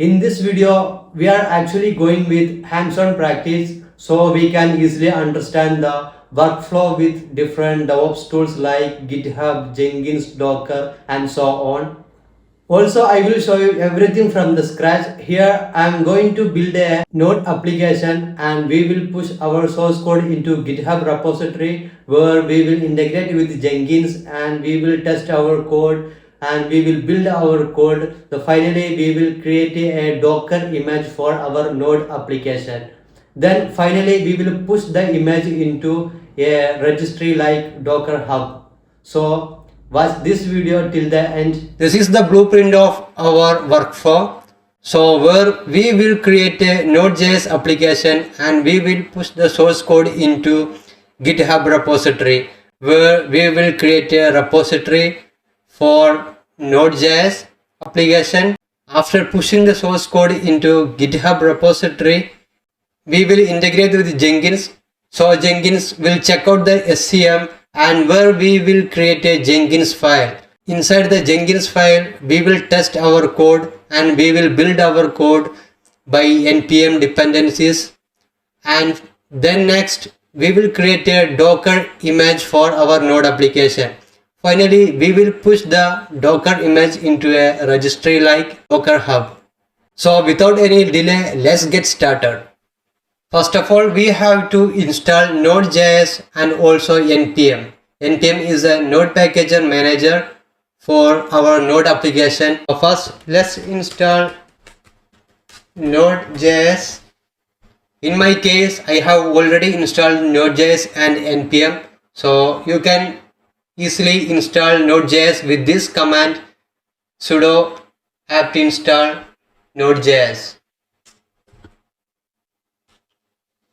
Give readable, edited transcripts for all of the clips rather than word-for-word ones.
In this video, we are actually going with hands-on practice so we can easily understand the workflow with different DevOps tools like GitHub, Jenkins, Docker, and so on. Also, I will show you everything from the scratch. Here, I am going to build a Node application and we will push our source code into GitHub repository where we will integrate with Jenkins and we will test our code and we will build our code. Finally, we will create a Docker image for our Node application. Then finally, we will push the image into a registry like DockerHub. So watch this video till the end. This is the blueprint of our workflow. So where we will create a Node.js application and we will push the source code into GitHub repository where we will create a repository for Node.js application. After pushing the source code into GitHub repository, we will integrate with Jenkins. So Jenkins will check out the SCM and where we will create a Jenkins file. Inside the Jenkins file, we will test our code and we will build our code by npm dependencies. And then next, we will create a Docker image for our Node application. Finally, we will push the Docker image into a registry like DockerHub. So without any delay, let's get started. First of all, we have to install Node.js and also npm. npm is a node packager manager for our Node application. First, let's install Node.js. In my case, I have already installed Node.js and npm. So you can easily install Node.js with this command sudo apt install Node.js.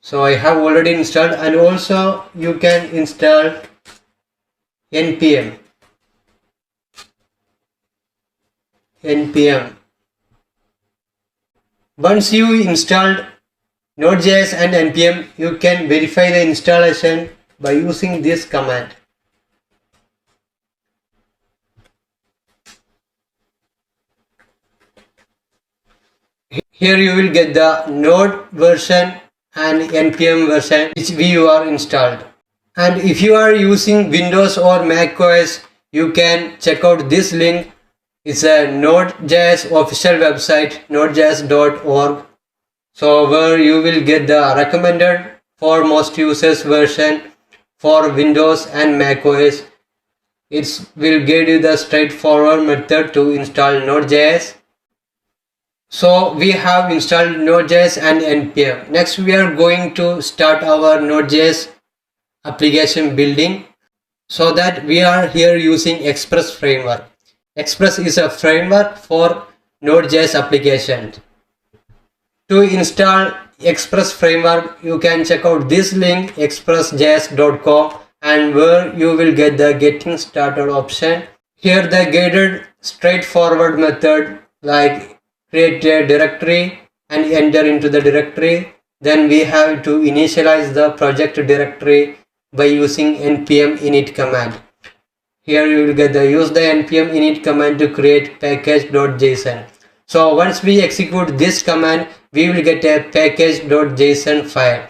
So I have already installed, and also you can install npm. Once you installed Node.js and npm, you can verify the installation by using this command. Here you will get the Node version and npm version which you are installed. And if you are using Windows or Mac OS, you can check out this link. It's a Node.js official website, nodejs.org. So where you will get the recommended for most users version for Windows and Mac OS. It will give you the straightforward method to install Node.js. So we have installed Node.js and npm. Next we are going to start our Node.js application building. So that we are here using Express framework. Express is a framework for Node.js application. To install Express framework, you can check out this link expressjs.com and where you will get the getting started option. Here the guided straightforward method like create a directory and enter into the directory. Then we have to initialize the project directory by using npm init command. Here you will get the use the npm init command to create package.json. So once we execute this command, we will get a package.json file.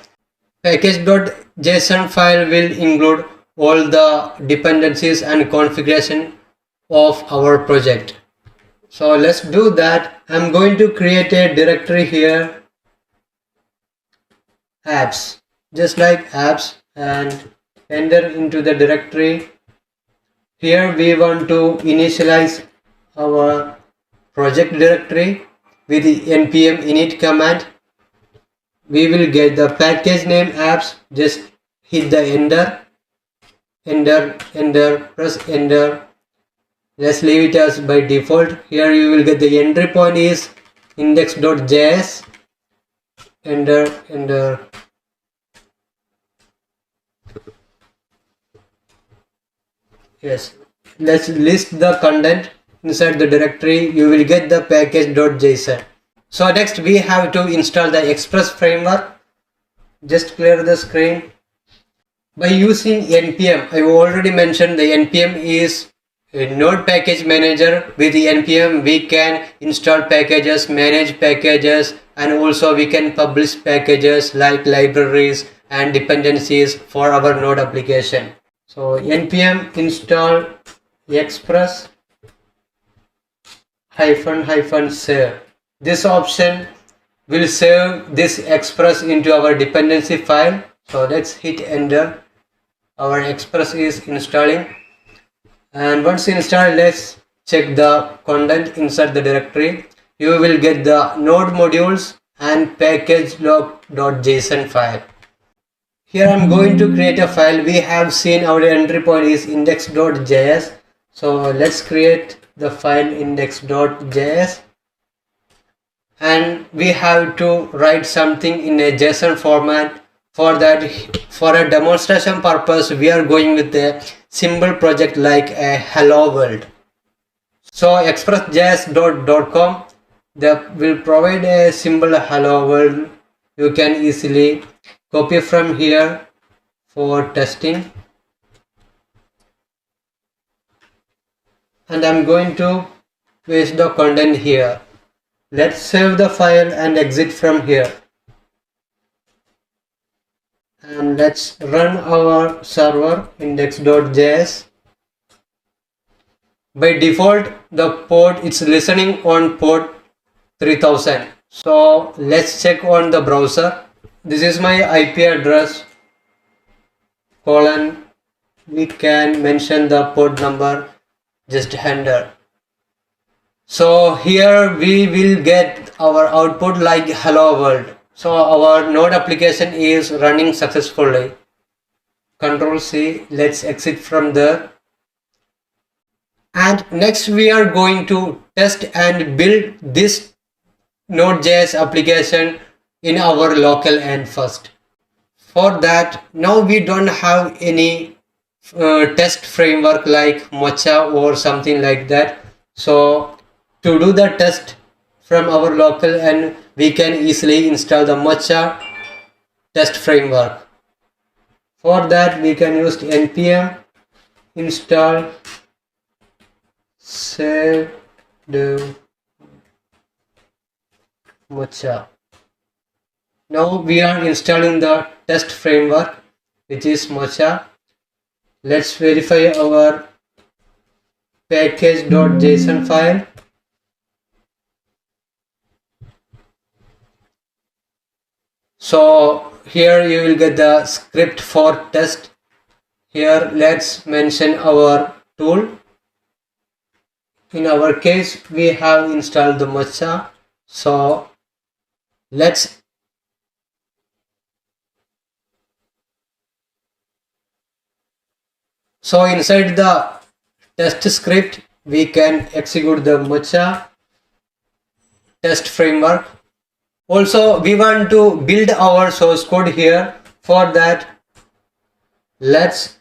Package.json file will include all the dependencies and configuration of our project. So let's do that. I'm going to create a directory here, apps, just like apps, and enter into the directory. Here we want to initialize our project directory with the npm init command. We will get the package name apps. Just hit the enter, press enter. Let's leave it as by default. Here you will get the entry point is index.js. Enter. Yes. Let's list the content inside the directory. You will get the package.json. So next we have to install the Express framework. Just clear the screen. By using npm, I already mentioned the npm is In Node Package Manager with the npm we can install packages, manage packages, and also we can publish packages like libraries and dependencies for our Node application. So npm install express -save. This option will save this express into our dependency file. So let's hit enter. Our express is installing, and once installed, let's check the content inside the directory. You will get the node modules and package log.json file. Here I'm going to create a file. We have seen our entry point is index.js. So let's create the file index.js, and we have to write something in a JSON format. For that, for a demonstration purpose, we are going with a simple project like a hello world. So expressjs.com that will provide a simple hello world. You can easily copy from here for testing, and I'm going to paste the content here. Let's save the file and exit from here, and let's run our server index.js. By default, the port it's listening on port 3000. So let's check on the browser. This is my IP address colon. We can mention the port number, just enter. So here we will get our output like hello world. So our node application is running successfully. Control C, let's exit from there. And next we are going to test and build this Node.js application in our local end first. For that, now we don't have any test framework like Mocha or something like that. So to do the test from our local end, we can easily install the Mocha test framework. For that, we can use npm install save the Mocha. Now we are installing the test framework, which is Mocha. Let's verify our package.json file. So here you will get the script for test. Here let's mention our tool. In our case, we have installed the Mocha. So let's inside the test script, we can execute the Mocha test framework. Also, we want to build our source code here. For that, let's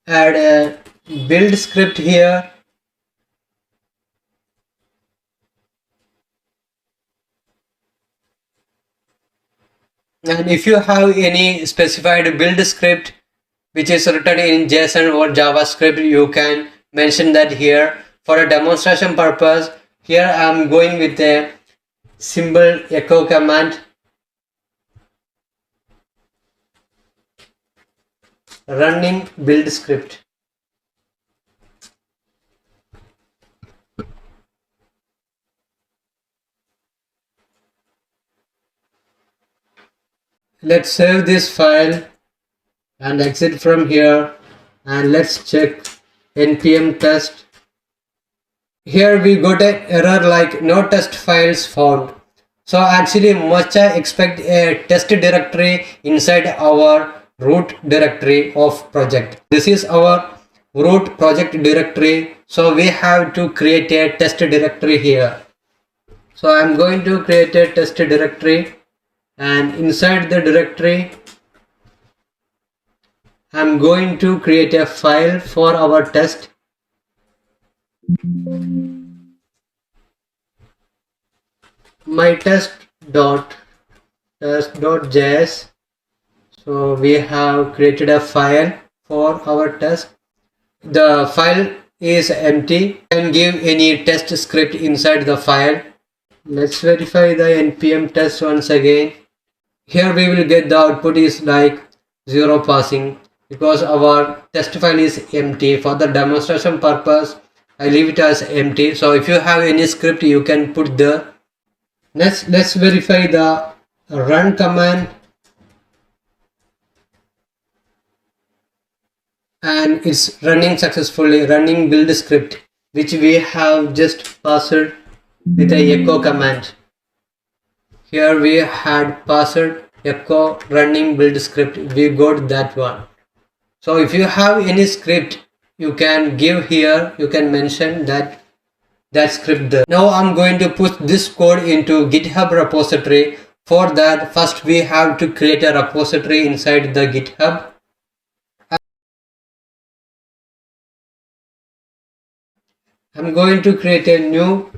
add a build script here. And if you have any specified build script which is written in JSON or JavaScript, you can mention that here. For a demonstration purpose, here I am going with a simple echo command. Running build script. Let's save this file and exit from here, and let's check npm test. Here we got an error like no test files found. So actually Mocha expect a test directory inside our root directory of project. This is our root project directory, so we have to create a test directory here. So I'm going to create a test directory, and inside the directory I'm going to create a file for our test. My test.js. So we have created a file for our test. The file is empty. You can give any test script inside the file. Let's verify the npm test once again. Here we will get the output is like 0 passing because our test file is empty. For the demonstration purpose, I leave it as empty. So if you have any script, you can put there. Let's verify the run command, and it's running successfully, running build script which we have just passed with a echo command. Here we had passed echo running build script, we got that one. So if you have any script, you can give here, you can mention that script there. Now I'm going to put this code into GitHub repository. For that, first we have to create a repository inside the GitHub. I'm going to create a new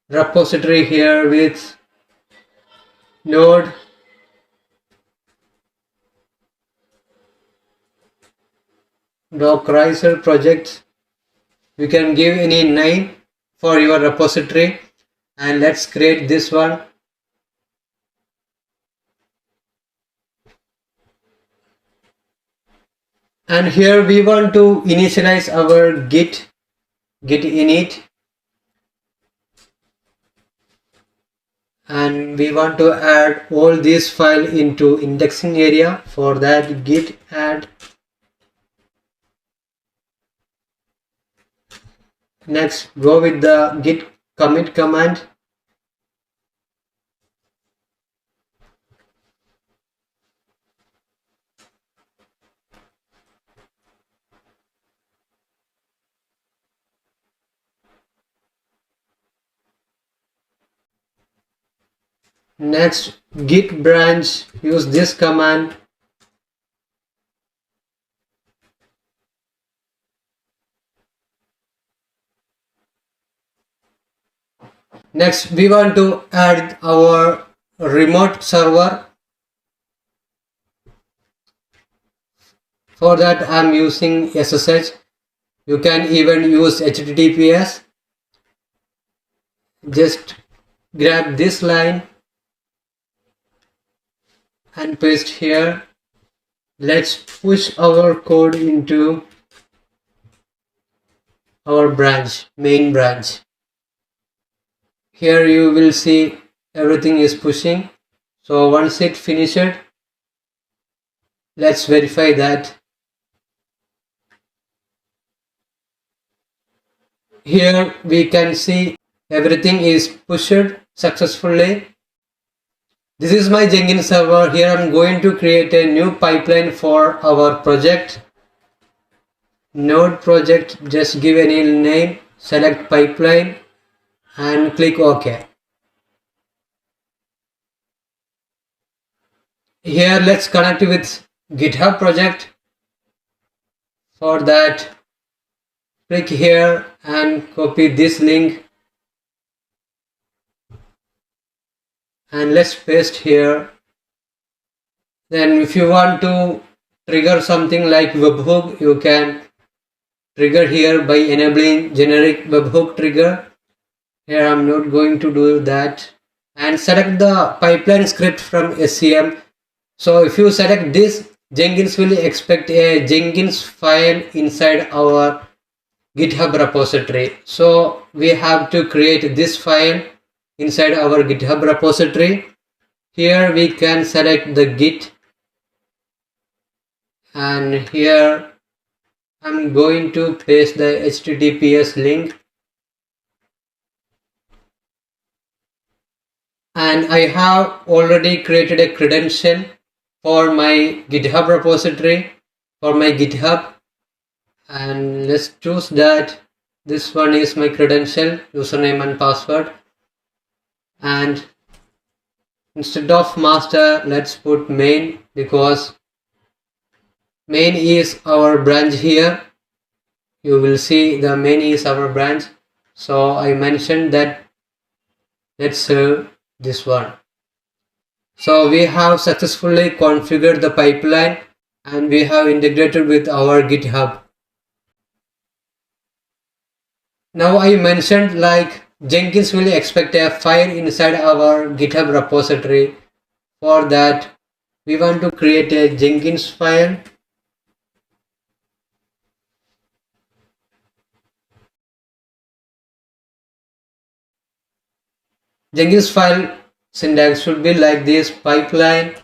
repository here with node dockerized project. You can give any name for your repository, and let's create this one. And here we want to initialize our git init, and we want to add all these file into indexing area. For that, git add. Next, go with the git commit command. Next, git branch, use this command. Next, we want to add our remote server. For that, I am using SSH. You can even use HTTPS. Just grab this line and paste here. Let's push our code into our branch, main branch. Here you will see everything is pushing. So once it finished, let's verify that. Here we can see everything is pushed successfully. This is my Jenkins server. Here I'm going to create a new pipeline for our project. Node project, just give any name, select pipeline and click OK. Here let's connect with GitHub project. For that, click here and copy this link and let's paste here. Then if you want to trigger something like webhook, you can trigger here by enabling generic webhook trigger. Here I'm not going to do that. And select the pipeline script from SCM. So if you select this, Jenkins will expect a Jenkins file inside our GitHub repository. So we have to create this file inside our GitHub repository. Here we can select the Git, and here I'm going to paste the HTTPS link. And I have already created a credential for my GitHub repository, for my GitHub. And let's choose that. This one is my credential, username and password. And instead of master, let's put main, because main is our branch here. You will see the main is our branch. So I mentioned that let's serve this one. So we have successfully configured the pipeline and we have integrated with our GitHub. Now I mentioned like Jenkins will expect a file inside our GitHub repository. For that, we want to create a Jenkins file. Jenkins file syntax should be like this: pipeline,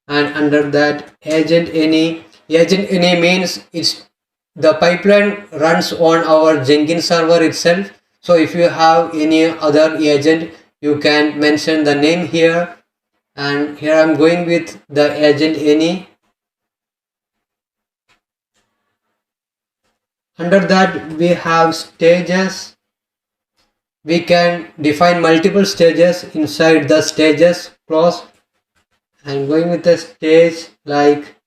and under that agent any. Agent any means it's the pipeline runs on our Jenkins server itself. So if you have any other agent, you can mention the name here. And here I'm going with the agent any. Under that we have stages. We can define multiple stages inside the stages clause. And going with the stage, like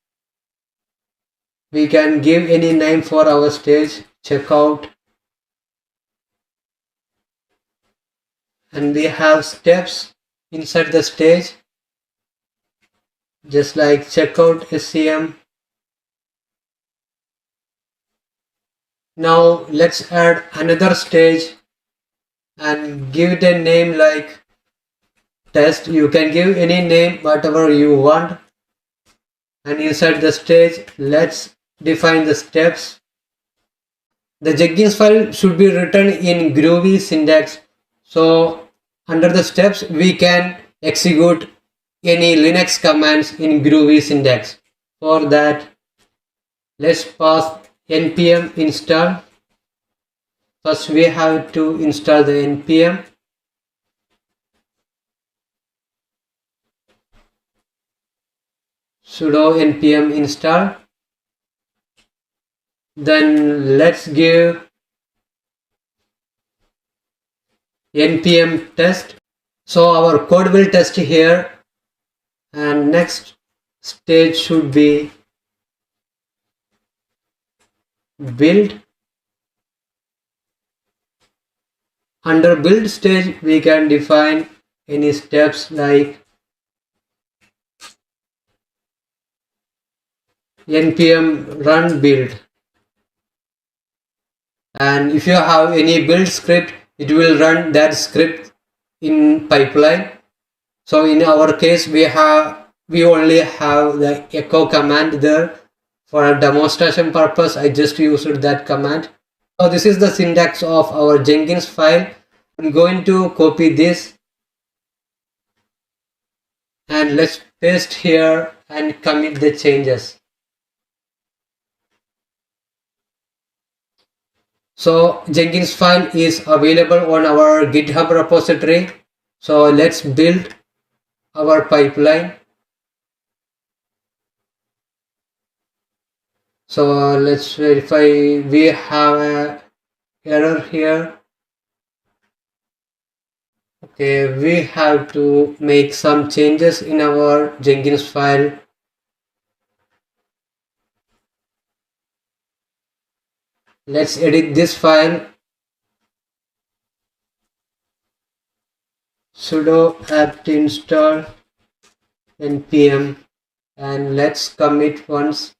we can give any name for our stage, checkout. And we have steps inside the stage, just like checkout SCM. Now let's add another stage and give it a name like test. You can give any name whatever you want. And inside the stage, let's define the steps. The Jenkins file should be written in Groovy syntax. So under the steps, we can execute any Linux commands in Groovy syntax. For that, let's pass npm install. First, we have to install the npm. Sudo npm install. Then let's give npm test. So our code will test here. And next stage should be build. Under build stage, we can define any steps like npm run build. And if you have any build script, it will run that script in pipeline. So in our case, we only have the echo command there. For a demonstration purpose, I just used that command. So this is the syntax of our Jenkins file. I'm going to copy this and let's paste here and commit the changes. So Jenkins file is available on our GitHub repository. So let's build our pipeline. So let's verify. We have an error here. Okay, we have to make some changes in our Jenkins file. Let's edit this file. Sudo apt install npm and let's commit once.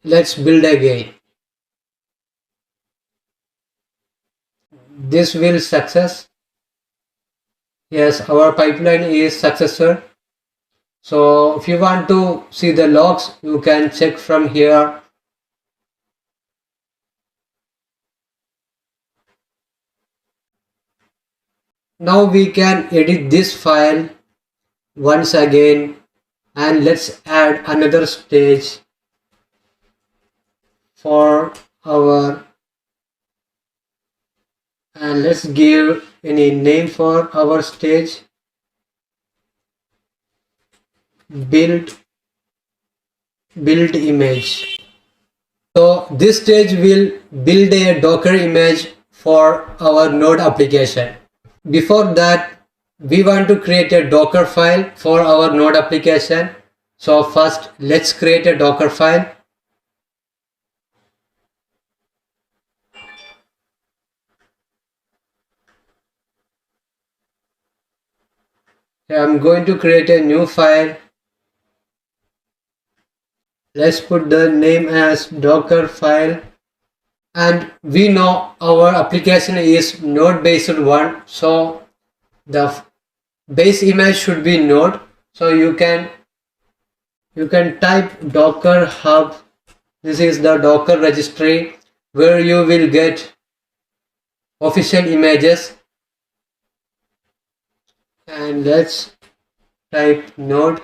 Let's build again. This will success. Yes, our pipeline is successful. So if you want to see the logs, you can check from here. Now we can edit this file once again and let's add another stage for our, and let's give any name for our stage. Build image. So this stage will build a Docker image for our Node application. Before that, we want to create a Docker file for our Node application. So first, let's create a Docker file. I'm going to create a new file. Let's put the name as Docker file and we know our application is node based one, so the base image should be node. So you can type DockerHub. This is the Docker registry where you will get official images, and let's type node.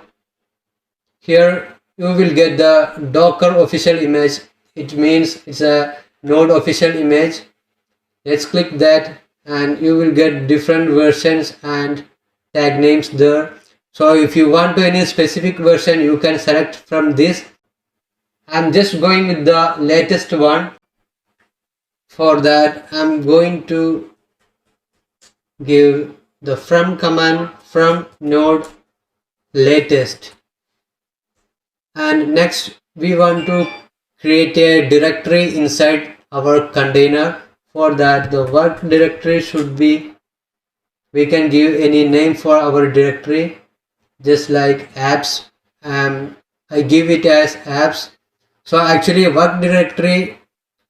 Here you will get the Docker official image. It means it's a node official image. Let's click that and you will get different versions and tag names there. So if you want to any specific version, you can select from this. I'm just going with the latest one. For that, I'm going to give the from command from node latest. And next we want to create a directory inside our container. For that, the work directory should be, we can give any name for our directory, just like apps. I give it as apps. So actually work directory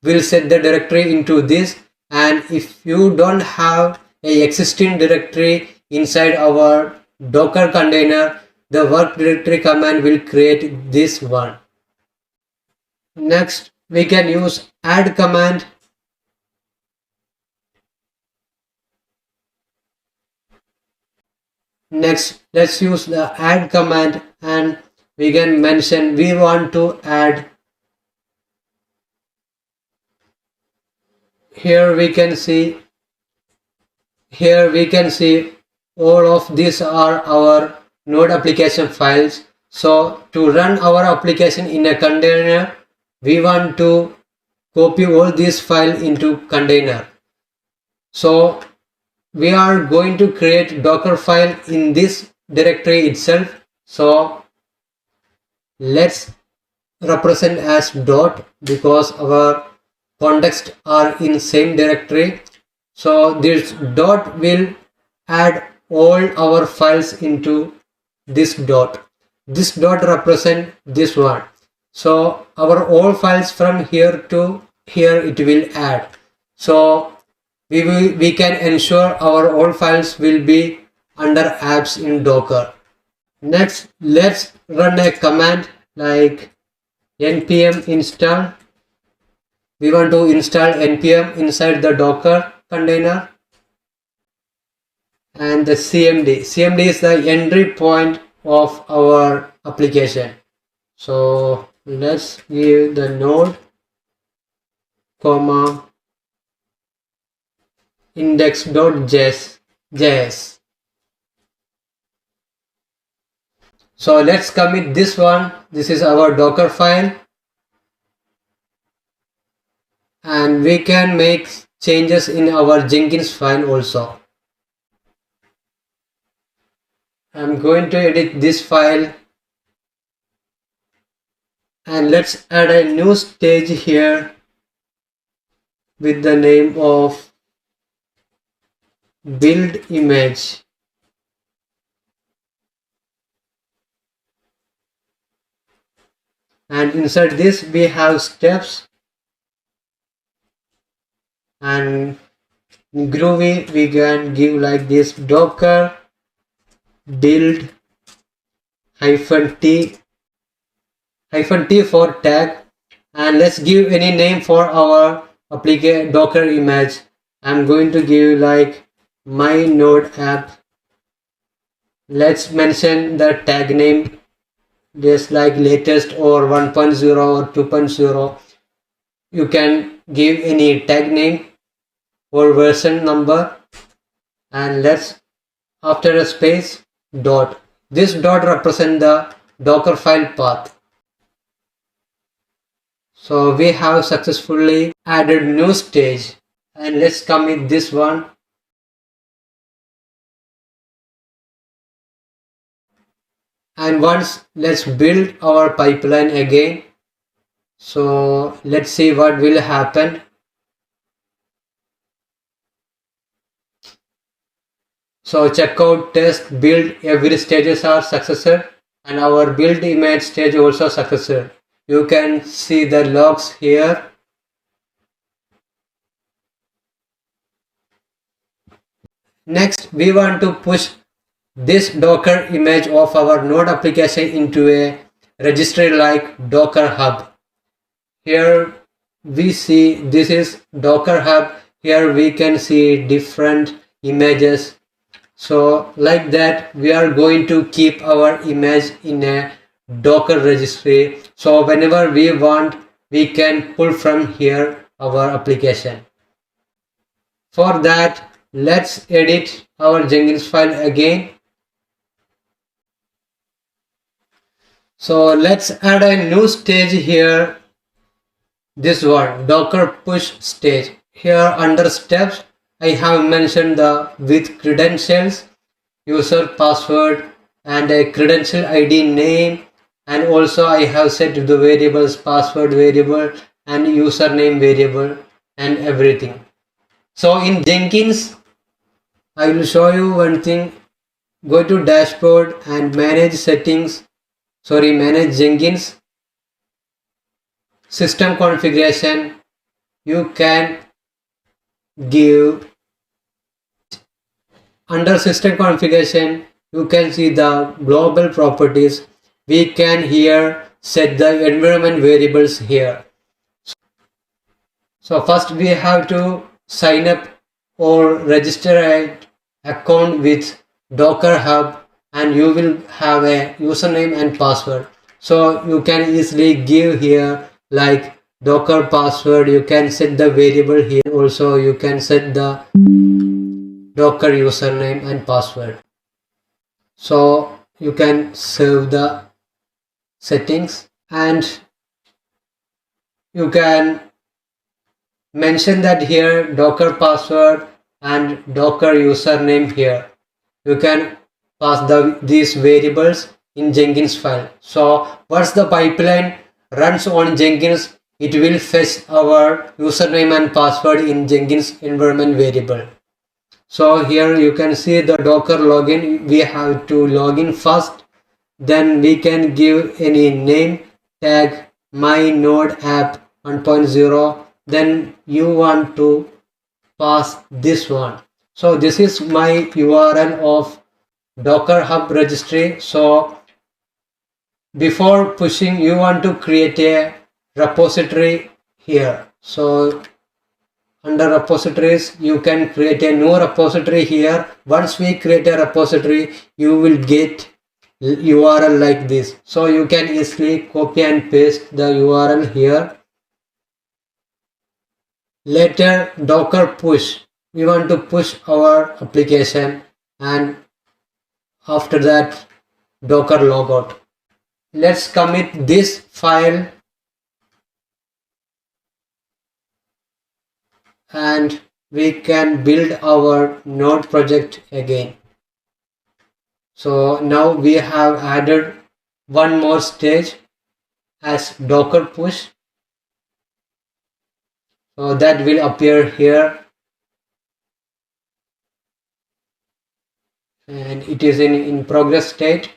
will set the directory into this, and if you don't have a existing directory inside our Docker container, the work directory command will create this one. Next we can use add command. Next let's use the add command, and we can mention we want to add. Here we can see all of these are our node application files. So to run our application in a container, we want to copy all these files into container. So we are going to create Docker file in this directory itself. So let's represent as dot, because our context are in same directory. So this dot will add all our files into this dot. This dot represent this one. So our all files from here to here it will add. So we can ensure our all files will be under apps in Docker. Next let's run a command like npm install. We want to install npm inside the Docker container, and the cmd is the entry point of our application. So let's give the node comma index.js. So let's commit this one. This is our Docker file, and we can make changes in our Jenkins file also. I'm going to edit this file, and let's add a new stage here with the name of build image. And inside this we have steps, and in Groovy we can give like this Docker build -t for tag, and let's give any name for our application Docker image. I'm going to give like my node app. Let's mention the tag name just like latest or 1.0 or 2.0. You can give any tag name or version number, and let's after a space dot. This dot represent the Docker file path. So we have successfully added new stage, and let's commit this one. And once let's build our pipeline again. So let's see what will happen. So checkout, test, build, every stages are successful, and our build image stage also successful. You can see the logs here. Next, we want to push this Docker image of our node application into a registry like DockerHub. Here we see this is DockerHub. Here we can see different images. So like that, we are going to keep our image in a Docker registry. So whenever we want, we can pull from here our application. For that, let's edit our Jenkins file again. So let's add a new stage here. This one, Docker push stage. Here under steps, I have mentioned the with credentials, user password and a credential ID name, and also I have set the variables password variable and username variable and everything. So in Jenkins, I will show you one thing. Go to dashboard and manage Jenkins system configuration. You can give under system configuration, you can see the global properties. We can here set the environment variables here. So first we have to sign up or register an account with DockerHub, and you will have a username and password. So you can easily give here like Docker password. You can set the variable here. Also you can set the Docker username and password. So you can save the settings and you can mention that here Docker password and Docker username here. You can pass these variables in Jenkins file. So once the pipeline runs on Jenkins, it will fetch our username and password in Jenkins environment variable. So here you can see the Docker login. We have to log in first. Then we can give any name tag my node app 1.0. Then you want to pass this one. So this is my URL of Docker Hub registry. So before pushing, you want to create a repository here. So under repositories, you can create a new repository here. Once we create a repository, you will get URL like this. So you can easily copy and paste the URL here. Later, Docker push. We want to push our application, and after that, Docker logout. Let's commit this file and we can build our node project again. So now we have added one more stage as Docker push. So that will appear here and it is in progress state.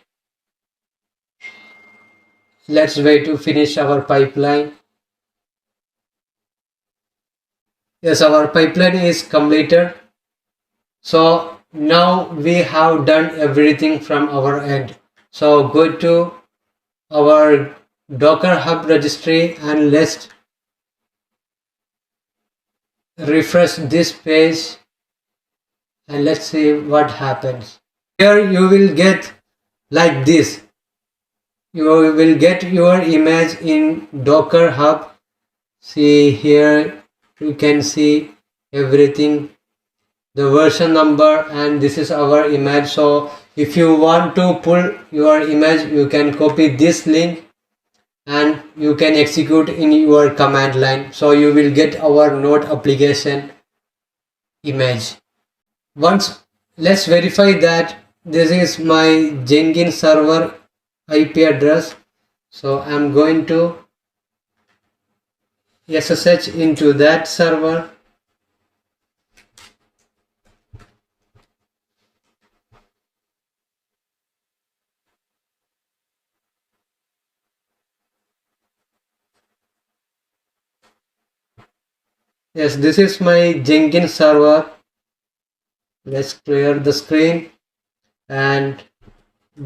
Let's wait to finish our pipeline. Yes, our pipeline is completed. So now we have done everything from our end. So go to our Docker Hub registry and let's refresh this page and let's see what happens. Here you will get like this. You will get your image in Docker Hub. See here you can see everything, the version number, and this is our image. So if you want to pull your image, you can copy this link and you can execute in your command line. So you will get our node application image. Once let's verify that this is my Jenkins server IP address. So I'm going to SSH into that server. Yes, this is my Jenkins server. Let's clear the screen and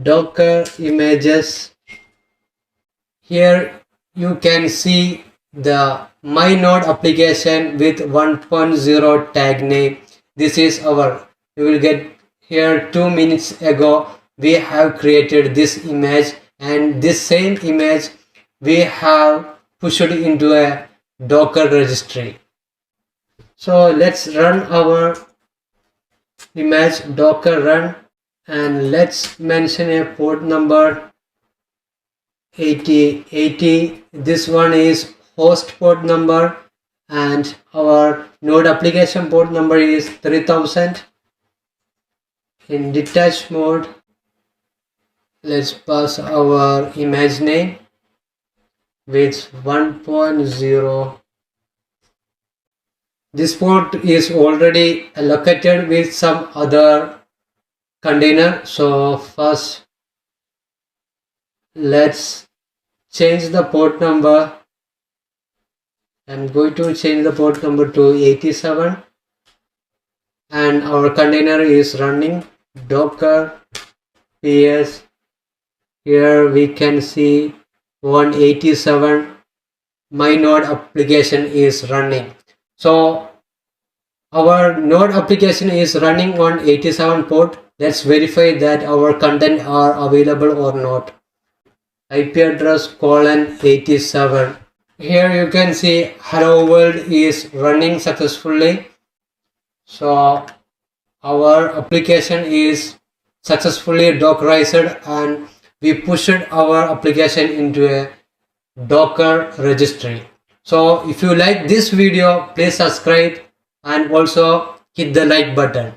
Docker images. Here you can see the my node application with 1.0 tag name. This is our, you will get here 2 minutes ago we have created this image, and this same image we have pushed into a Docker registry. So let's run our image, Docker run, and let's mention a port number 8080. This one is host port number, and our node application port number is 3000. In detach mode, let's pass our image name with 1.0. This port is already allocated with some other container, so first let's change the port number. I'm going to change the port number to 87, and our container is running Docker ps. Here we can see 187 my node application is running. So our node application is running on 87 port. Let's verify that our content are available or not. IP address :87. Here you can see hello world is running successfully. So our application is successfully dockerized, and we pushed our application into a Docker registry. So if you like this video, please subscribe and also hit the like button.